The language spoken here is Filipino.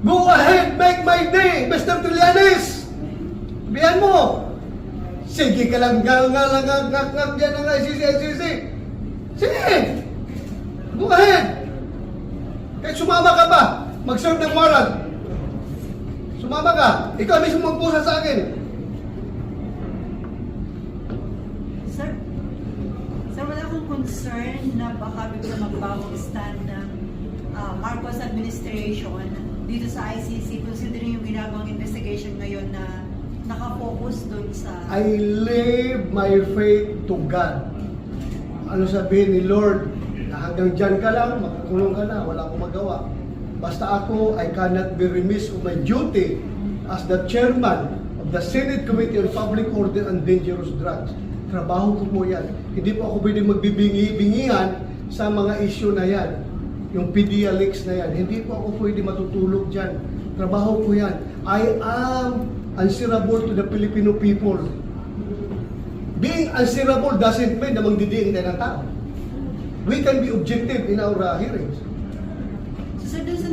Go ahead, make my day, Mr. Trillanes! Sabihan mo, sige ka lang, ngak dyan ng ICC. Sige! Go ahead! Kahit sumama ka pa, mag-serve ng warrant. Sumama ka, ikaw mismo magpusa sa akin. Sir, wala akong concern na baka bigla magbawang stand ng Marcos administration dito sa ICC, considering yung ginagawang investigation ngayon na nakafocus doon sa... I leave my faith to God. Ano sabihin ni Lord, na hanggang dyan ka lang, makakulong ka na, wala akong magawa. Basta ako, I cannot be remiss of my duty as the chairman of the Senate Committee on Public Order and Dangerous Drugs. Trabaho ko po yan. Hindi po ako pwede magbibingi-bingihan sa mga issue na yan. Yung PDEA leaks na yan. Hindi po ako pwede matutulog dyan. Trabaho ko yan. I am answerable to the Filipino people. Being answerable doesn't mean na magdidiin tayo ng tao. We can be objective in our hearings. So, sir, doon sa